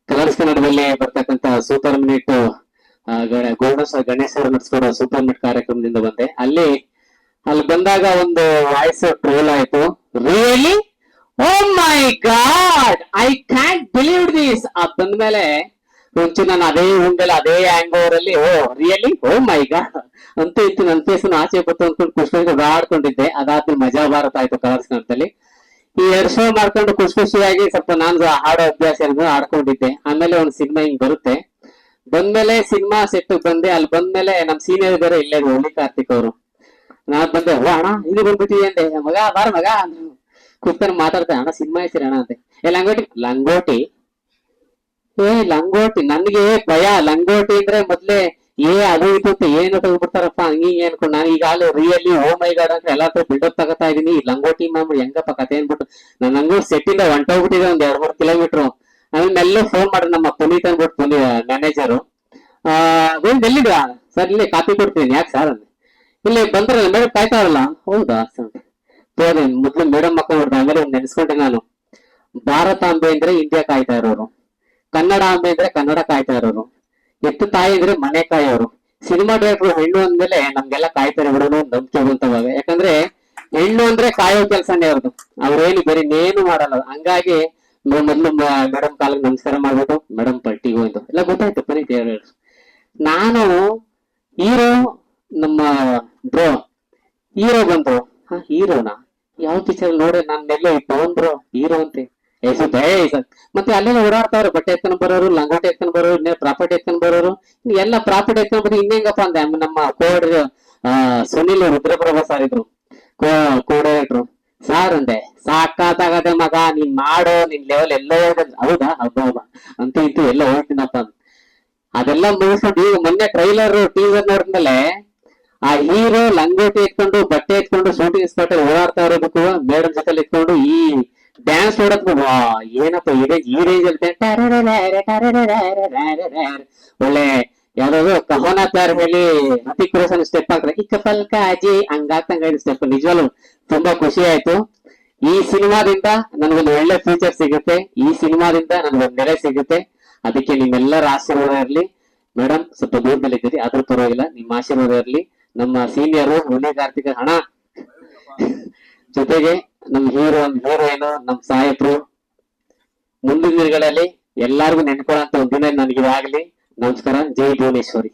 Speaker 9: ಕಲರ್ಸ್ ಕನ್ನಡದಲ್ಲಿ ಬರ್ತಕ್ಕಂತ ಸೂಪರ್ ಮಿನಿಟ್ ಗಣೇಶ್ ಅವರು ನಡೆಸ್ಕೊಡೋ ಸೂಪರ್ ಮಿನಿಟ್ ಕಾರ್ಯಕ್ರಮದಿಂದ ಬಂದೆ. ಅಲ್ಲಿ ಬಂದಾಗ ಒಂದು ವಾಯ್ಸ್ ಟ್ರೋಲ್ ಆಯ್ತು, really O my god I can't believe this. ಬಂದ್ಮೇಲೆ ಒಂಚೂರು ನಾನು ಅದೇ ಉಂಡೆಲ್ಲ ಅದೇ ಹ್ಯಾಂಗ್ ಓವರ್ ಅಲ್ಲಿ ಓ ರಿಯಲಿ ಓ ಮೈ ಗಾಡ್ ಅಂತೂ ಇತ್ತು. ನನ್ನ ಫೇಸ್ ಆಚೆ ಬತ್ತು ಅಂದ್ಕೊಂಡು ಖುಷಿ ಆಡ್ಕೊಂಡಿದ್ದೆ. ಅದಾದ್ಮೇಲೆ ಮಜಾ ಭಾರತ ಆಯ್ತು ಕಲರ್ಸ್ ಕನ್ನಡದಲ್ಲಿ. ಈ 2 show ಮಾಡ್ಕೊಂಡು ಖುಷಿಯಾಗಿ ಸ್ವಲ್ಪ ನಾನು ಹಾಡೋ ಅಭ್ಯಾಸ ಇರೋದು ಆಡ್ಕೊಂಡಿದ್ದೆ. ಆಮೇಲೆ ಒಂದು ಸಿನಿಮಾ ಹಿಂಗ್ ಬರುತ್ತೆ, ಬಂದ್ಮೇಲೆ ಸಿನಿಮಾ ಸೆಟ್ ಬಂದೆ. ಅಲ್ಲಿ ಬಂದ್ಮೇಲೆ ನಮ್ ಸೀನಿಯರ್ ಬೇರೆ ಇಲ್ಲೇ ಒಳ್ಳಿ ಕಾರ್ತಿಕ್ ಅವರು. ನಾನ್ ಬಂದೆ, ಓ ಅಣ್ಣ ಇಲ್ಲಿ ಬಂದ್ಬಿಟ್ಟಿದೆ ಅಂದೆ. ಮಗ ಬಾರ ಮಗ ಅಂದ್ರು. ಕೂತ್ಕೊಂಡು ಮಾತಾಡ್ತಾ, ಅಣ್ಣ ಸಿನಿಮಾ ಐತಿ ಅಣ್ಣ ಅಂತೆ. ಲಂಗೋಟಿ ನನ್ಗೆ ಭಯ. ಲಂಗೋಟಿ ಅಂದ್ರೆ ಮೊದ್ಲೇ ಅದು ಇದು ಏನು ತೆಗ್ಬಿಡ್ತಾರಪ್ಪ ಹಂಗ ಅನ್ಕೊಂಡು ನಾನು ಈಗಾಗಲೇ ರಿಯಲಿ ಓ ಮೈ ಗಾಡ್ ಅಂತ ಎಲ್ಲಾರು ಬಿಲ್ಡಪ್ ತಗೋತಾ ಇದೀನಿ. ಲಂಗೋಟಿ ಮ್ಯಾಮ್ ಹೆಂಗಪ್ಪ ಕತೆ ಅನ್ಬಿಟ್ಟು ನಾನು ಹಂಗೂ ಸೆಟ್ ಇಂದ ಹೊಂಟೋಗ್ಬಿಟ್ಟಿದೆ ಒಂದ್ 2-3 ಕಿಲೋಮೀಟರ್. ಆಮೇಲೆ ಮೆಲ್ಲ ಫೋನ್ ಮಾಡ್ರಿ ನಮ್ಮ ಪುನೀತ್ ಅನ್ಬಿಟ್ಟು ಮ್ಯಾನೇಜರು. ಎಲ್ಲಿದ್ರಾ ಸರ್? ಇಲ್ಲಿ ಕಾಪಿ ಕೊಡ್ತೀನಿ. ಯಾಕೆ ಸರ್ ಅಂದ್ರೆ ಇಲ್ಲಿ ಬಂದ್ರಲ್ಲ ಮೇಡಮ್ ಕಾಯ್ತಾರಲ್ಲ. ಹೌದಾ ಸರ್ ಮೊದ್ಲು ಮೇಡಮ್ ಮಕ್ಕ ನೋಡ್ದೆ. ಆಮೇಲೆ ಒಂದು ನೆನೆಸ್ಕೊಂಡೆ ನಾನು, ಭಾರತಾಂಬೆ ಅಂದ್ರೆ ಇಂಡಿಯಾ ಕಾಯ್ತಾ ಇರೋರು, ಕನ್ನಡ ಅಂಬೆ ಅಂದ್ರೆ ಕನ್ನಡ ಕಾಯ್ತಾ ಇರೋರು, ಎತ್ತು ತಾಯಿ ಅಂದ್ರೆ ಮನೆ ಕಾಯೋರು. ಸಿನಿಮಾ ಡೈರೆಕ್ಟರ್ ಹೆಣ್ಣು ಅಂದ್ಮೇಲೆ ನಮ್ಗೆಲ್ಲ ಕಾಯ್ತಾರೆ ಬಿಡೋದು ನಂಬಿಕೆ ಬಂತವಾಗ. ಯಾಕಂದ್ರೆ ಹೆಣ್ಣು ಅಂದ್ರೆ ಕಾಯೋ ಕೆಲಸನೇ ಅವ್ರದ್ದು, ಅವ್ರೇನು ಬೇರೆ ಇನ್ನೇನು ಮಾಡಲ್ಲ. ಹಂಗಾಗಿ ಮೊದ್ಲು ಮೇಡಮ್ ಕಾಲಿಗೆ ನಮಸ್ಕಾರ ಮಾಡ್ಬಿಟ್ಟು ಮೇಡಮ್ ಪಟ್ಟಿಗೂ ಅಂತ ಎಲ್ಲ ಗೊತ್ತಾಯ್ತು. ಪುನೀತ್ ಹೇಳಿ ನಾನು ಹೀರೋ, ನಮ್ಮ ಬ್ರೋ ಹೀರೋ ಬಂದ್ರು. ಹೀರೋನಾ ಯಾವ ಪಿಕ್ಚರ್ ನೋಡಿ ನಾನು ನೆಲ್ಲ ಪವನ್ ಬ್ರೋ ಹೀರೋ ಅಂತೆ. ಮತ್ತೆ ಅಲ್ಲೆಲ್ಲ ಓಡಾಡ್ತಾವ್ರು, ಬಟ್ಟೆ ಎತ್ಕೊಂಡ್ ಬರೋರು, ಲಂಗೋಟಿ ಎತ್ಕೊಂಡ್ ಬರೋರು, ಇನ್ನೇ ಪ್ರಾಪರ್ಟಿ ಎತ್ಕೊಂಡ್ ಬರೋರು, ಎಲ್ಲ ಪ್ರಾಪರ್ಟಿ ಎತ್ಕೊಂಡ್ ಬರೋದು. ಇನ್ನೇಂಗಪ್ಪ ಅಂದೆ ನಮ್ಮ ಸುನಿಲ್ ರುದ್ರಪ್ರಭಾ ಸಾರ್ ಇದ್ರು ಕೋ-ಡೈರೆಕ್ಟ್ರು. ಸಾರ್ ಅಂದೆ ಸಾಕಾಗದೆ ಮಗ ನೀನ್ ಮಾಡೋ ನಿನ್ ಲೆವೆಲ್ ಎಲ್ಲ ಹೋಗದ್. ಹೌದಾ ಹಬ್ಬ ಅಂತೂ ಇಂತೂ ಎಲ್ಲ ಹೋಗ್ತೀನಪ್ಪ ಅಂತ. ಅದೆಲ್ಲ ಮುಗಿಸ್ಕೊಂಡು ಈಗ ಮೊನ್ನೆ ಟ್ರೈಲರ್ ಟೀಸರ್ ನೋಡಿದ್ಮೇಲೆ ಆ ಹೀರೋ ಲಂಗೋಟಿ ಎತ್ಕೊಂಡು ಬಟ್ಟೆ ಎತ್ಕೊಂಡು ಶೂಟಿಂಗ್ ಸ್ಪಾಟ್ ಅಲ್ಲಿ ಓಡಾಡ್ತಾ ಇರೋದಕ್ಕೂ ಮೇಡಮ್ ಜೊತೆ ಎತ್ಕೊಂಡು ಈ ಡ್ಯಾನ್ಸ್ ನೋಡಕ್ ಏನಪ್ಪ ಈ ರೇಂಜ್ ಅಲ್ಲಿ ಒಳ್ಳೆ ಯಾವ್ದಾದ್ರು ಕಹೋನಾ ಪ್ಯಾರ್ ಹೇಳಿ ಹೃತಿಕ್ ರೋಷನ್ ಸ್ಟೆಪ್ ಹಾಕ್ತಾರೆ, ಈ ಕಪಲ್ ಕಾಜಿ ಹಂಗಾಗ್ತಂಗ ಸ್ಟೆಪ್. ನಿಜವಾಗ್ಲು ತುಂಬಾ ಖುಷಿ ಆಯ್ತು. ಈ ಸಿನಿಮಾದಿಂದ ನನ್ಗೊಂದು ಒಳ್ಳೆ ಫ್ಯೂಚರ್ ಸಿಗುತ್ತೆ, ಈ ಸಿನಿಮಾದಿಂದ ನನ್ಗೊಂದು ನೆಲೆ ಸಿಗುತ್ತೆ. ಅದಕ್ಕೆ ನಿಮ್ಮೆಲ್ಲರ ಆಶೀರ್ವಾದ ಇರ್ಲಿ. ಮೇಡಮ್ ಸ್ವಲ್ಪ ದೂರದಲ್ಲಿ ಇದ್ದೀರಿ, ಅದ್ರ ಪರವಾಗಿಲ್ಲ, ನಿಮ್ಮ ಆಶೀರ್ವಾದ ಇರ್ಲಿ. ನಮ್ಮ ಸೀನಿಯರು ಹುಲಿ ಕಾರ್ತಿಕ ಹಣ ಜೊತೆಗೆ ನಮ್ ಹೀರೋಯಿನ್ ನಮ್ ಸಾಹೇಬ್ರು ಮುಂದಿನ ದಿನಗಳಲ್ಲಿ ಎಲ್ಲಾರ್ಗು ನೆನ್ಕೊಳ್ಳೋ ಒಂದ್ ದಿನ ನನಗಿದಾಗ್ಲಿ. ನಮಸ್ಕಾರ. ಜೈ ಭುವನೇಶ್ವರಿ.